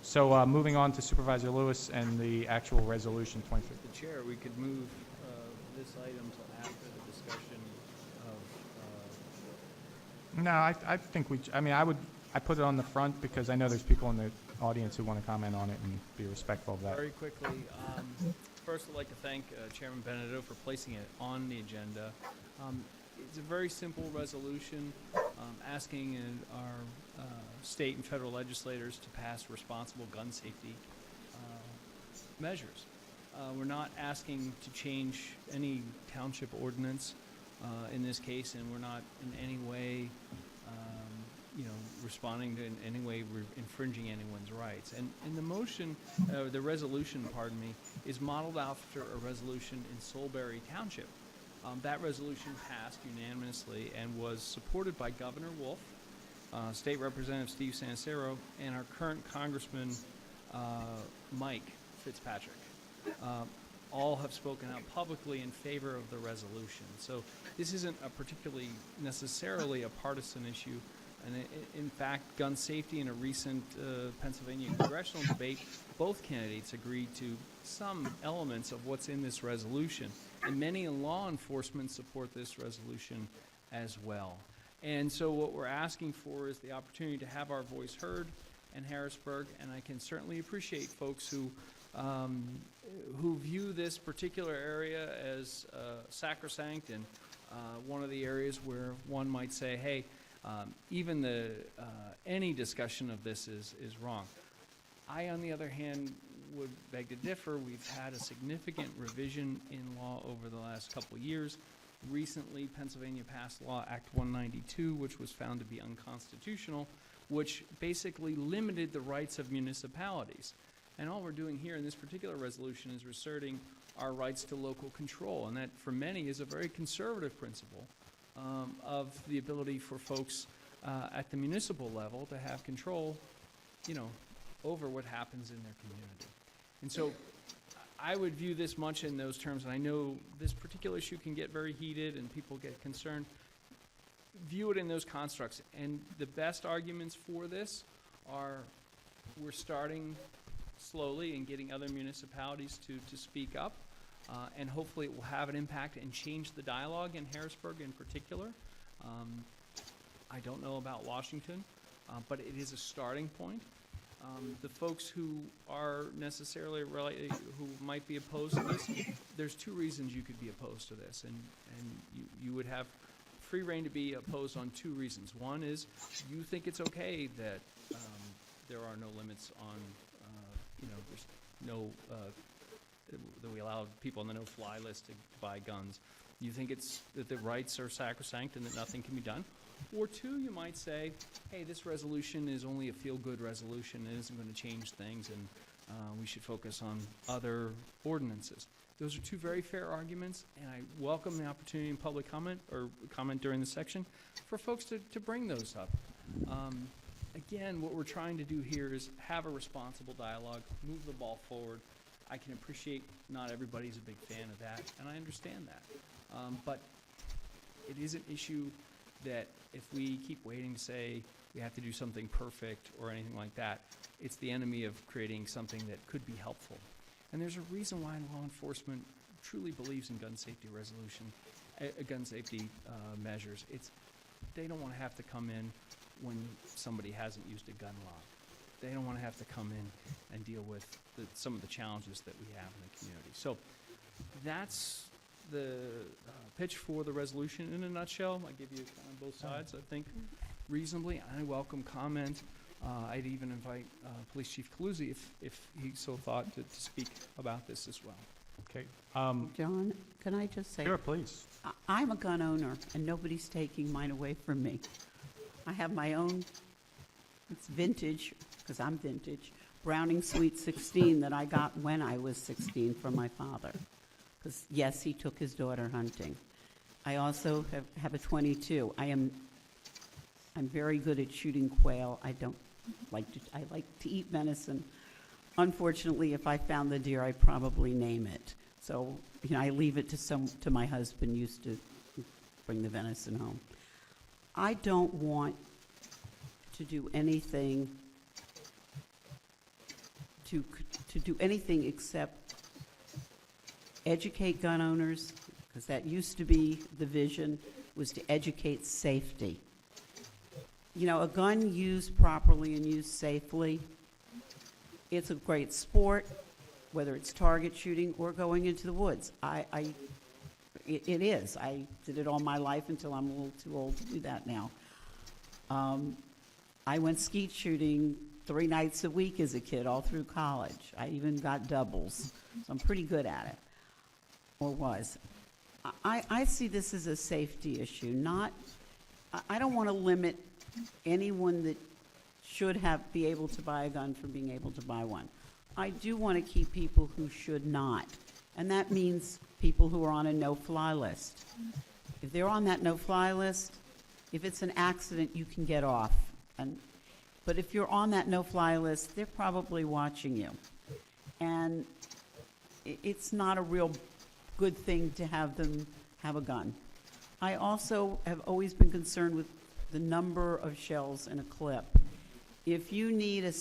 So moving on to Supervisor Lewis and the actual resolution 23. The chair, we could move this item till after the discussion of, No, I think I put it on the front because I know there's people in the audience who want to comment on it and be respectful of that. very quickly, first I'd like to thank Chairman Benedetto for placing it on the agenda. It's a very simple resolution asking our state and federal legislators to pass responsible gun safety measures. We're not asking to change any township ordinance in this case, and we're not in any way, responding to in any way infringing anyone's rights. And the motion, the resolution, pardon me, is modeled after a resolution in Solebury Township. That resolution passed unanimously and was supported by Governor Wolf, State Representative Steve Sancero, and our current Congressman Mike Fitzpatrick. All have spoken out publicly in favor of the resolution. So this isn't a particularly necessarily a partisan issue. And in fact, gun safety in a recent Pennsylvania congressional debate, both candidates agreed to some elements of what's in this resolution. And many in law enforcement support this resolution as well. And so what we're asking for is the opportunity to have our voice heard in Harrisburg, and I can certainly appreciate folks who view this particular area as sacrosanct and one of the areas where one might say, hey, even any discussion of this is wrong. I, on the other hand, would beg to differ. We've had a significant revision in law over the last couple of years. Recently, Pennsylvania passed Law Act 192, which was found to be unconstitutional, which basically limited the rights of municipalities. And all we're doing here in this particular resolution is asserting our rights to local control, and that for many is a very conservative principle of the ability for folks at the municipal level to have control, over what happens in their community. And so I would view this much in those terms, and I know this particular issue can get very heated and people get concerned. View it in those constructs. And the best arguments for this are we're starting slowly and getting other municipalities to speak up, and hopefully it will have an impact and change the dialogue in Harrisburg in particular. I don't know about Washington, but it is a starting point. The folks who are necessarily who might be opposed to this, there's two reasons you could be opposed to this, and you would have free reign to be opposed on two reasons. One is you think it's okay that there are no limits on, there's no, that we allow people on the no-fly list to buy guns. You think it's that the rights are sacrosanct and that nothing can be done. Or two, you might say, hey, this resolution is only a feel-good resolution. It isn't going to change things, and we should focus on other ordinances. Those are two very fair arguments, and I welcome the opportunity in public comment or comment during the section for folks to bring those up. Again, what we're trying to do here is have a responsible dialogue, move the ball forward. I can appreciate not everybody's a big fan of that, and I understand that. But it is an issue that if we keep waiting to say we have to do something perfect or anything like that, it's the enemy of creating something that could be helpful. And there's a reason why law enforcement truly believes in gun safety gun safety measures. They don't want to have to come in when somebody hasn't used a gun law. They don't want to have to come in and deal with some of the challenges that we have in the community. So that's the pitch for the resolution in a nutshell. I give you kind of both sides, I think, reasonably. I welcome comment. I'd even invite Police Chief Caluzzi, if he so thought, to speak about this as well. Okay. John, can I just say? Sure, please. I'm a gun owner, and nobody's taking mine away from me. I have my own, it's vintage, because I'm vintage, Browning Sweet 16 that I got when I was 16 from my father. Because, yes, he took his daughter hunting. I also have a 22. I'm very good at shooting quail. I like to eat venison. Unfortunately, if I found the deer, I'd probably name it. So, I leave it to my husband, used to bring the venison home. I don't want to do anything to do anything except educate gun owners, because that used to be the vision, was to educate safety. You know, a gun used properly and used safely, it's a great sport, whether it's target shooting or going into the woods. It is. I did it all my life until I'm a little too old to do that now. I went skeet shooting 3 nights a week as a kid, all through college. I even got doubles, so I'm pretty good at it, or was. I see this as a safety issue, I don't want to limit anyone that should be able to buy a gun from being able to buy one. I do want to keep people who should not, and that means people who are on a no-fly list. If they're on that no-fly list, if it's an accident, you can get off. But if you're on that no-fly list, they're probably watching you. And it's not a real good thing to have them have a gun. I also have always been concerned with the number of shells in a clip. If you need a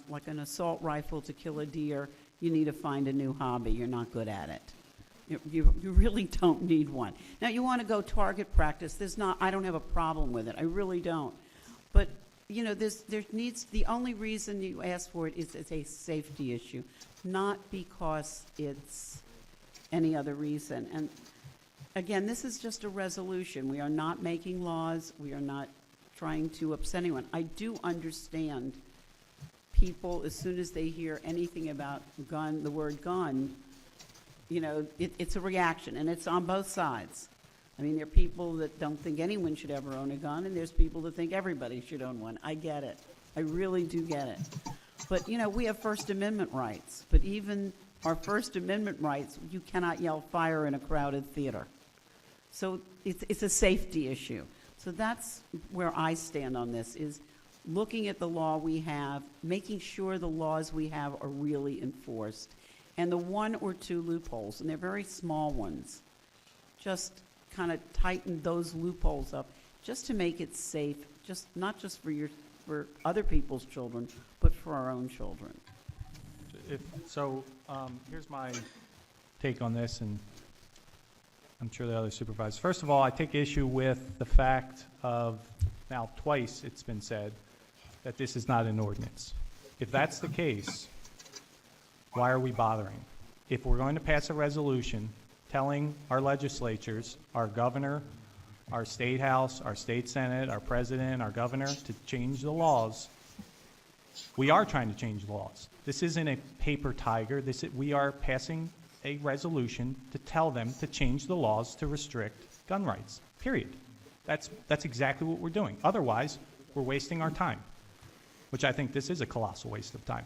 like an assault rifle to kill a deer, you need to find a new hobby. You're not good at it. You really don't need one. Now, you want to go target practice. I don't have a problem with it. I really don't. But, you know, the only reason you ask for it is it's a safety issue, not because it's any other reason. And again, this is just a resolution. We are not making laws. We are not trying to upset anyone. I do understand people, as soon as they hear anything about gun, the word gun, you know, it's a reaction, and it's on both sides. I mean, there are people that don't think anyone should ever own a gun, and there's people that think everybody should own one. I get it. I really do get it. But, you know, we have First Amendment rights. But even our First Amendment rights, you cannot yell fire in a crowded theater. So it's a safety issue. So that's where I stand on this, is looking at the law we have, making sure the laws we have are really enforced. And the 1 or 2 loopholes, and they're very small ones, just kind of tighten those loopholes up just to make it safe, not just for other people's children, but for our own children. Here's my take on this, and I'm sure the other supervisors. First of all, I take issue with the fact of, now twice it's been said, that this is not an ordinance. If that's the case, why are we bothering? If we're going to pass a resolution telling our legislatures, our governor, our state house, our state senate, our president, our governor, to change the laws, we are trying to change the laws. This isn't a paper tiger. We are passing a resolution to tell them to change the laws to restrict gun rights, period. That's exactly what we're doing. Otherwise, we're wasting our time, which I think this is a colossal waste of time.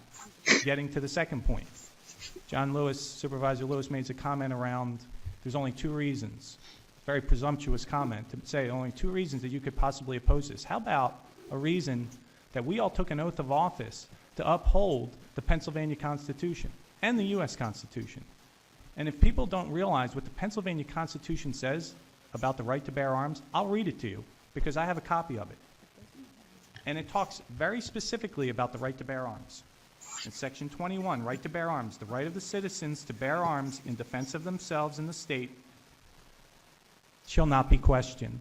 Getting to the second point, Supervisor Lewis made a comment around there's only 2 reasons. Very presumptuous comment to say only 2 reasons that you could possibly oppose this. How about a reason that we all took an oath of office to uphold the Pennsylvania Constitution and the U.S. Constitution? And if people don't realize what the Pennsylvania Constitution says about the right to bear arms, I'll read it to you because I have a copy of it. And it talks very specifically about the right to bear arms. In Section 21, right to bear arms, the right of the citizens to bear arms in defense of themselves and the state shall not be questioned.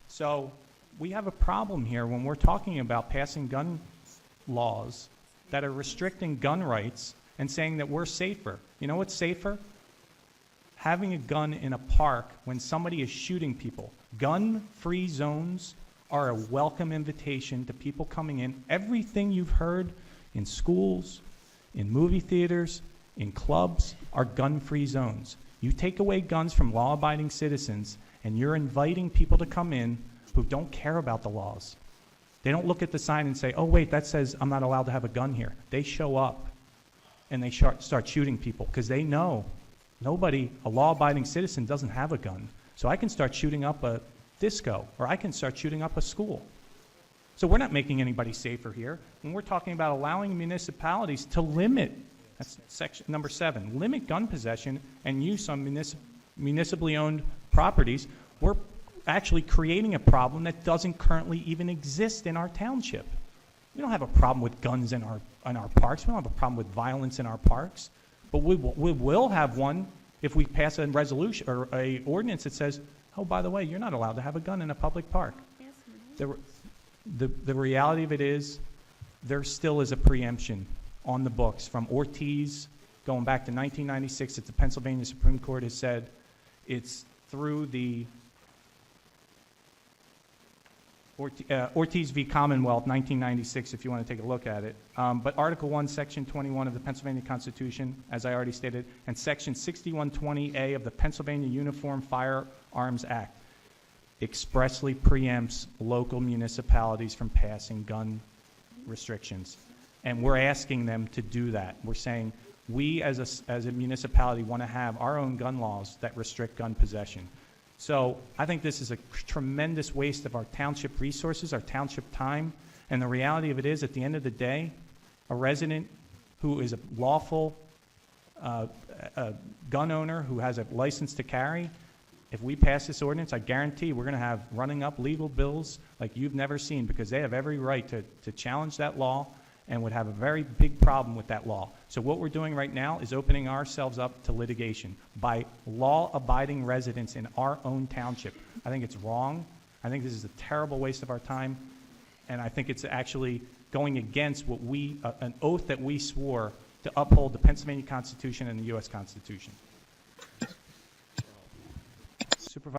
So we have a problem here when we're talking about passing gun laws that are restricting gun rights and saying that we're safer. You know what's safer? Having a gun in a park when somebody is shooting people. Gun-free zones are a welcome invitation to people coming in. Everything you've heard in schools, in movie theaters, in clubs are gun-free zones. You take away guns from law-abiding citizens, and you're inviting people to come in who don't care about the laws. They don't look at the sign and say, oh, wait, that says I'm not allowed to have a gun here. They show up, and they start shooting people because they know a law-abiding citizen doesn't have a gun. So I can start shooting up a disco, or I can start shooting up a school. So we're not making anybody safer here. When we're talking about allowing municipalities to limit, that's section number 7, limit gun possession and use on municipally owned properties, we're actually creating a problem that doesn't currently even exist in our township. We don't have a problem with guns in our parks. We don't have a problem with violence in our parks. But we will have one if we pass a resolution or a ordinance that says, oh, by the way, you're not allowed to have a gun in a public park. The reality of it is, there still is a preemption on the books from Ortiz, going back to 1996, that the Pennsylvania Supreme Court has said it's through the Ortiz v. Commonwealth, 1996, if you want to take a look at it. But Article 1, Section 21 of the Pennsylvania Constitution, as I already stated, and Section 6120A of the Pennsylvania Uniform Firearms Act expressly preempts local municipalities from passing gun restrictions. And we're asking them to do that. We're saying we as a municipality want to have our own gun laws that restrict gun possession. So I think this is a tremendous waste of our township resources, our township time, and the reality of it is, at the end of the day, a resident who is a lawful gun owner who has a license to carry, if we pass this ordinance, I guarantee we're going to have running up legal bills like you've never seen, because they have every right to challenge that law and would have a very big problem with that law. So what we're doing right now is opening ourselves up to litigation by law-abiding residents in our own township. I think it's wrong. I think this is a terrible waste of our time, and I think it's actually going against what an oath that we swore to uphold the Pennsylvania Constitution and the U.S. Constitution.